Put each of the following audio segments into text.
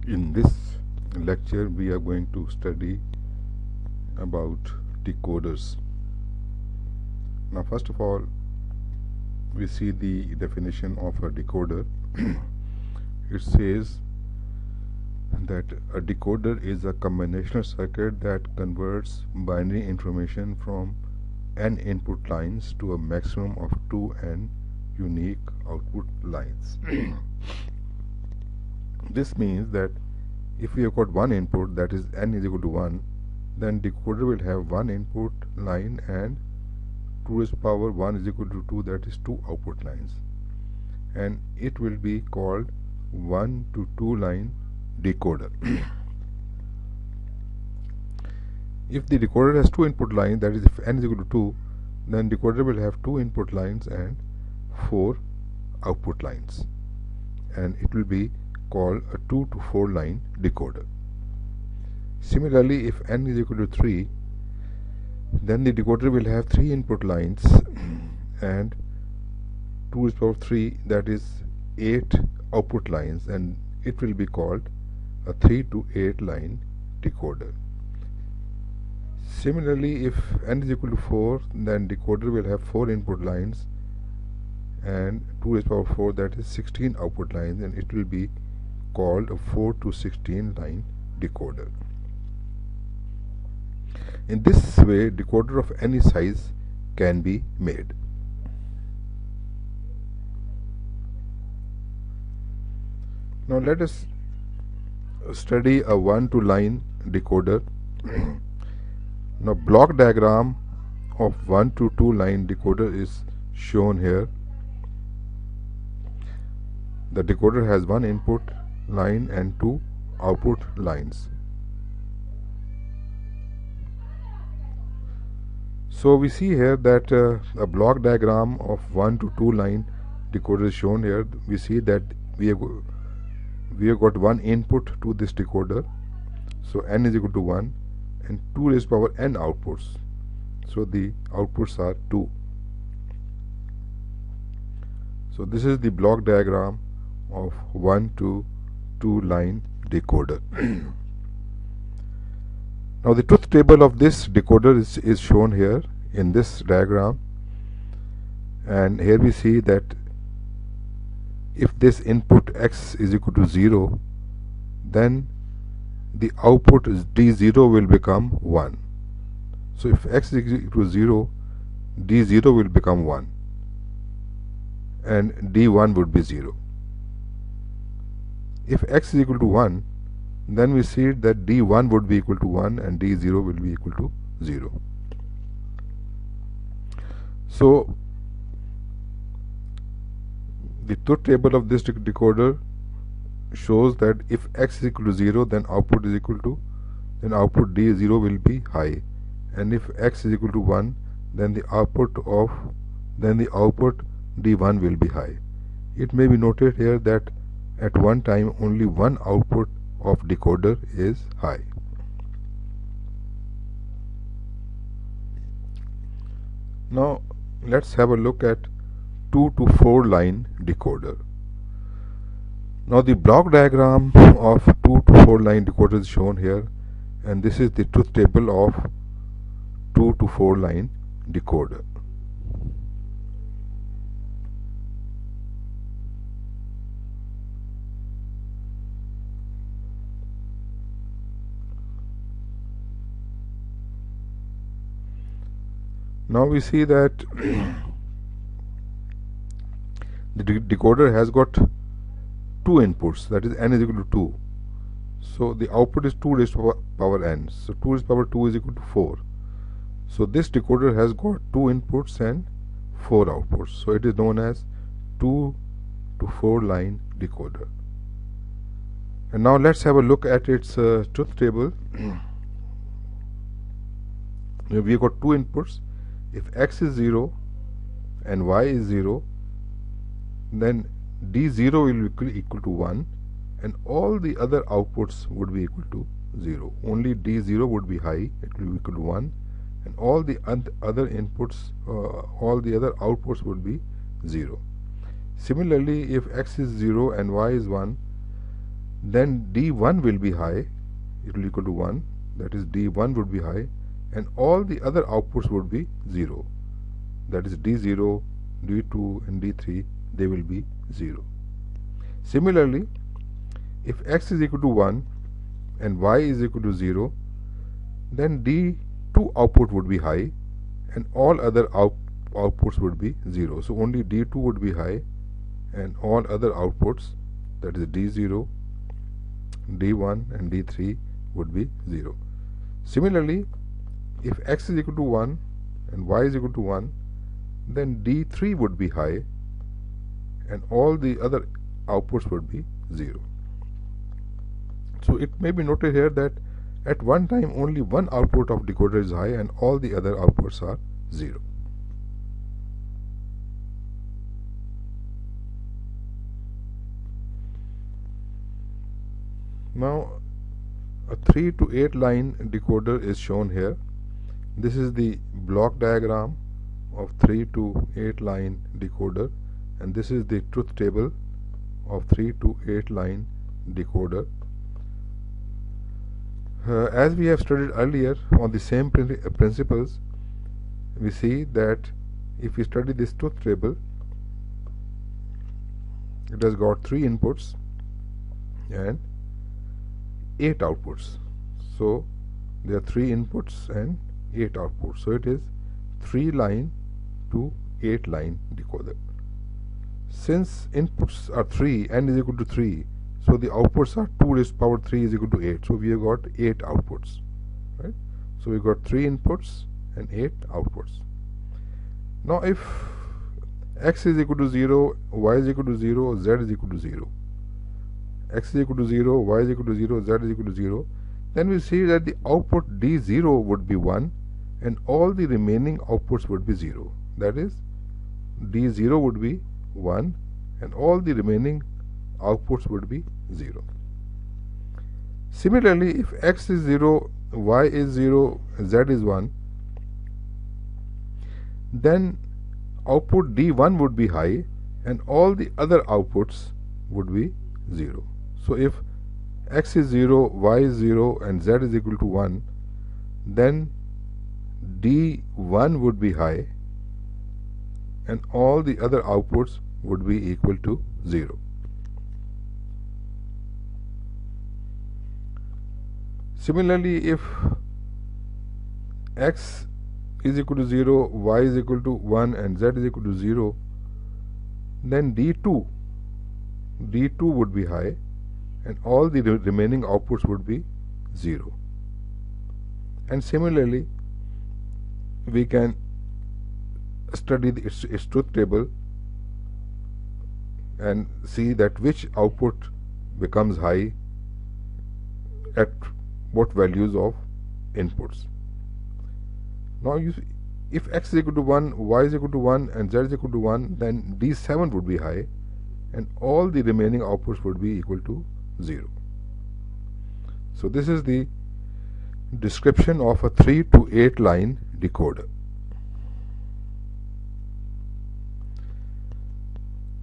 In this lecture we are going to study about decoders. Now first of all we see the definition of a decoder. It says that a decoder is a combinational circuit that converts binary information from n input lines to a maximum of 2n unique output lines. This means that if we have got one input, that is n is equal to 1, then decoder will have one input line and 2 to the power 1 is equal to 2, that is 2 output lines, and it will be called 1 to 2 line decoder. If the decoder has 2 input lines, that is if n is equal to 2, then decoder will have 2 input lines and 4 output lines, and it will be called a 2 to 4 line decoder. Similarly, if n is equal to 3, then the decoder will have 3 input lines and 2 to the power 3, that is 8 output lines, and it will be called a 3 to 8 line decoder. Similarly, if n is equal to 4, then decoder will have 4 input lines and 2 to the power 4, that is 16 output lines, and it will be called a 4 to 16 line decoder. In this way, decoder of any size can be made. Now let us study a 1 to line decoder. Now block diagram of 1 to 2 line decoder is shown here. The decoder has one input line and 2 output lines. So we see here that a block diagram of 1 to 2 line decoder is shown here. We see that we have got one input to this decoder, so n is equal to 1, and 2 raised to the power n outputs, so the outputs are 2. So this is the block diagram of 1 to 2 line decoder. Now the truth table of this decoder is shown here in this diagram, and here we see that if this input x is equal to 0, then the output is d0 will become 1. So if x is equal to 0, d0 will become 1 and d1 would be 0. If x is equal to 1, then we see that d1 would be equal to 1 and d0 will be equal to 0. So the truth table of this decoder shows that if x is equal to 0, then output is equal to, then output d0 will be high, and if x is equal to 1, then the output d1 will be high. It may be noted here that at one time only one output of decoder is high. Now let's have a look at 2 to 4 line decoder. Now the block diagram of 2 to 4 line decoder is shown here, and this is the truth table of 2 to 4 line decoder. Now we see that the decoder has got 2 inputs, that is n is equal to 2. So the output is 2 raised to the power n. So 2 raised to the power 2 is equal to 4. So this decoder has got 2 inputs and 4 outputs. So it is known as 2 to 4 line decoder. And now let's have a look at its truth table. We have got 2 inputs. If x is 0 and y is 0, then d0 will be equal to 1 and all the other outputs would be equal to 0. Only d0 would be high, it will be equal to 1, and all the other inputs, all the other outputs would be 0. Similarly, if x is 0 and y is 1, then D1 will be high, it will equal to 1, that is D1 would be high, and all the other outputs would be 0, that is D0, D2 and D3, they will be 0. Similarly, if x is equal to 1 and y is equal to 0, then D2 output would be high and all other outputs would be 0. So only D2 would be high and all other outputs, that is D0, D1 and D3 would be 0. Similarly, if x is equal to 1 and y is equal to 1, then D3 would be high and all the other outputs would be 0. So it may be noted here that at one time only one output of decoder is high and all the other outputs are 0. Now a 3 to 8 line decoder is shown here. This is the block diagram of 3 to 8 line decoder, and this is the truth table of 3 to 8 line decoder. As we have studied earlier on the same principles, we see that if we study this truth table, it has got 3 inputs and 8 outputs. So there are 3 inputs and 8 outputs. So it is 3 line to 8 line decoder. Since inputs are 3, n is equal to 3, so the outputs are 2 raised to power 3 is equal to 8. So we have got 8 outputs, right? So we got 3 inputs and 8 outputs. Now if x is equal to 0, y is equal to 0, z is equal to 0, x is equal to 0, y is equal to 0, z is equal to 0, then we see that the output D0 would be 1 and all the remaining outputs would be 0. That is, D0 would be 1 and all the remaining outputs would be 0. Similarly, if x is 0, y is 0, z is 1, then output D1 would be high and all the other outputs would be 0. So if x is 0, y is 0 and z is equal to 1, then D1 would be high and all the other outputs would be equal to 0. Similarly, if x is equal to 0, y is equal to 1 and z is equal to 0, then D2 would be high and all the remaining outputs would be 0. And similarly, we can study its truth table and see that which output becomes high at what values of inputs. Now if x is equal to 1, y is equal to 1 and z is equal to 1, then D7 would be high and all the remaining outputs would be equal to 0. So this is the description of a 3 to 8 line decoder.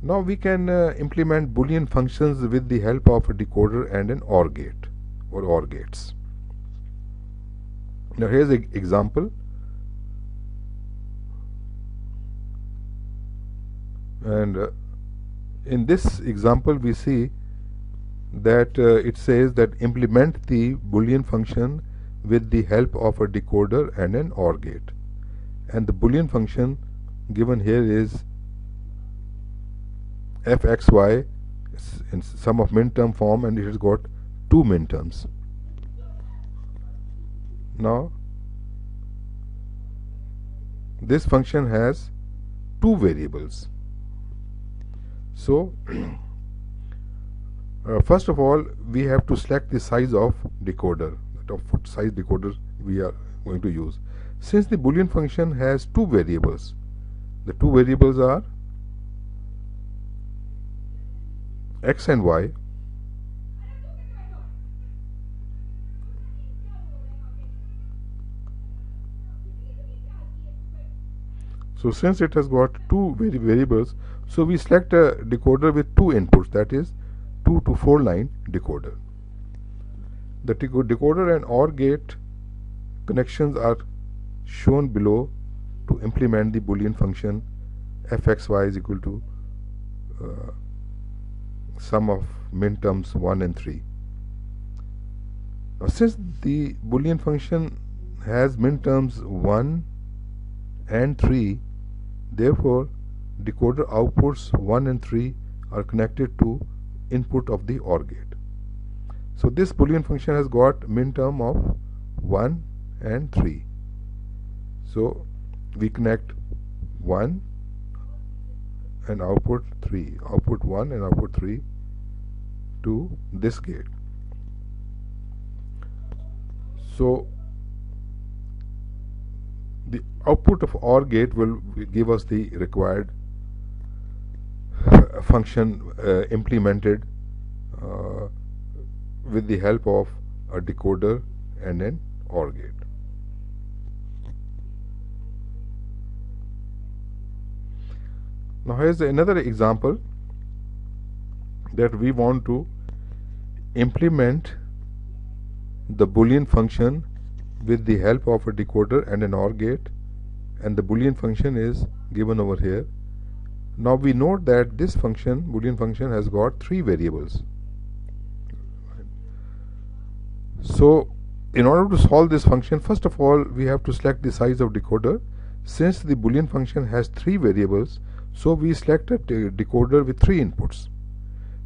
Now we can implement Boolean functions with the help of a decoder and an OR gate or OR gates. Now here's an example. And in this example we see that it says that implement the Boolean function with the help of a decoder and an OR gate. And the Boolean function given here is fxy in sum of minterm form, and it has got 2 minterms. Now this function has 2 variables. So first of all we have to select the size of decoder, of what size decoder we are going to use. Since the Boolean function has 2 variables, the 2 variables are x and y. So since it has got 2 variables, so we select a decoder with 2 inputs, that is 2 to 4 line decoder. The decoder and OR gate connections are shown below to implement the Boolean function fxy is equal to sum of minterms 1 and 3. Now, since the Boolean function has minterms 1 and 3, therefore decoder outputs 1 and 3 are connected to input of the OR gate. So this Boolean function has got minterm of 1 and 3. So we connect 1 and output 3, output 1 and output 3 to this gate. So the output of OR gate will give us the required function implemented with the help of a decoder and an OR gate. Now here's another example that we want to implement the Boolean function with the help of a decoder and an OR gate, and the Boolean function is given over here. Now we note that this function, Boolean function, has got 3 variables. So in order to solve this function, first of all we have to select the size of decoder. Since the Boolean function has 3 variables, so we select a decoder with 3 inputs.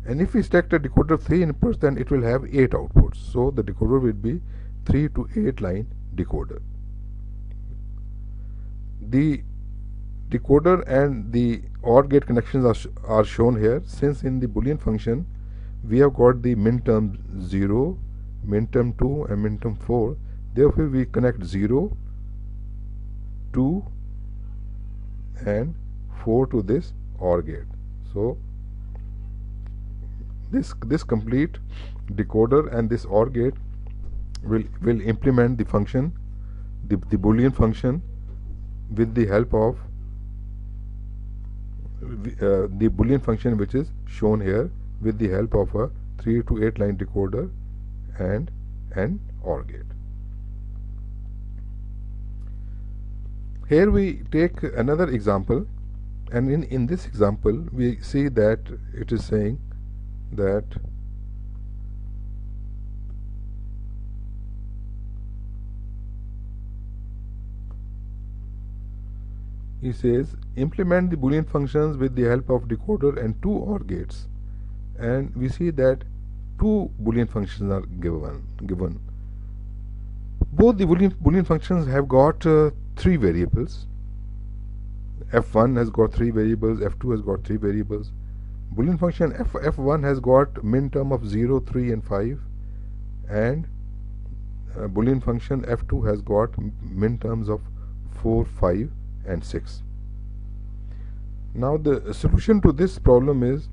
And if we select a decoder of 3 inputs, then it will have 8 outputs. So the decoder will be 3 to 8 line decoder. The decoder and the OR gate connections are shown here. Since in the Boolean function we have got the minterm 0, minterm 2 and minterm 4, therefore we connect 0, 2 and 4 to this OR gate. So this complete decoder and this OR gate will implement the function, the Boolean function, with the help of the Boolean function which is shown here, with the help of a 3 to 8 line decoder and an OR gate. Here we take another example, and in this example we see that it is saying that he says implement the Boolean functions with the help of decoder and 2 OR gates, and we see that 2 Boolean functions are given. Both the Boolean functions have got 3 variables. f1 has got 3 variables, f2 has got 3 variables. Boolean function f1 has got minterm of 0, 3 and 5, and Boolean function f2 has got minterms of 4, 5 and 6. Now the solution to this problem is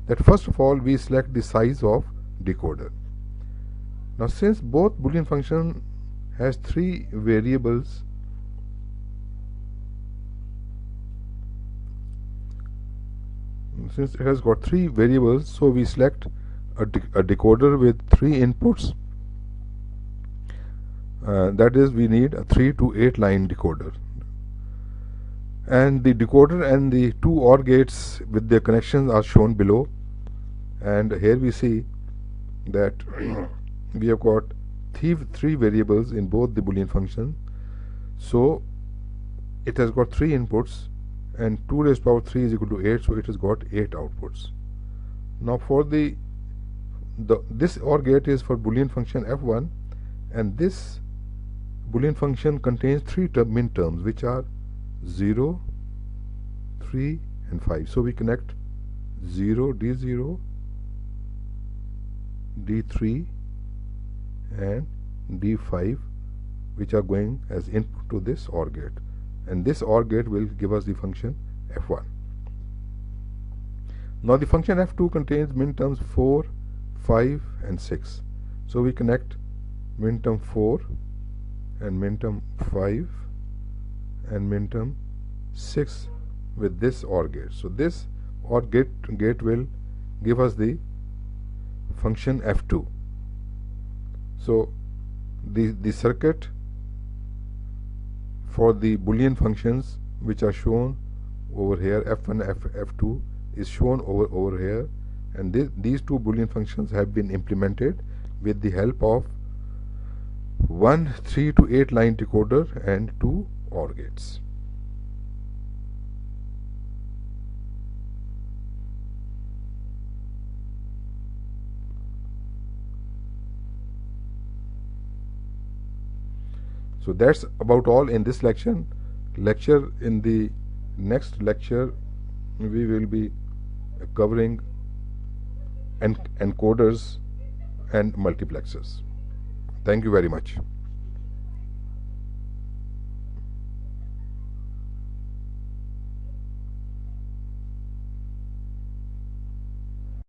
that first of all we select the size of decoder. Now since both Boolean function has 3 variables, since it has got 3 variables, so we select a decoder with 3 inputs. That is, we need a 3 to 8 line decoder, and the decoder and the 2 OR gates with their connections are shown below. And here we see that we have got 3 variables in both the Boolean function, so it has got 3 inputs, and 2 raised to power 3 is equal to 8, so it has got 8 outputs. Now for this OR gate is for Boolean function f1, and this Boolean function contains 3 minterms which are 0, 3 and 5. So we connect 0, D0, D3 and D5, which are going as input to this OR gate, and this OR gate will give us the function f1. Now the function f2 contains minterms 4, 5 and 6. So we connect minterm 4 and minterm 5 and minterm 6 with this OR gate. So this OR gate will give us the function f2. So the circuit for the Boolean functions which are shown over here, f1, f2 is shown over here, and these two Boolean functions have been implemented with the help of one 3 to 8 line decoder and two OR gates. So that's about all in this lecture. In the next lecture we will be covering encoders and multiplexers. Thank you very much.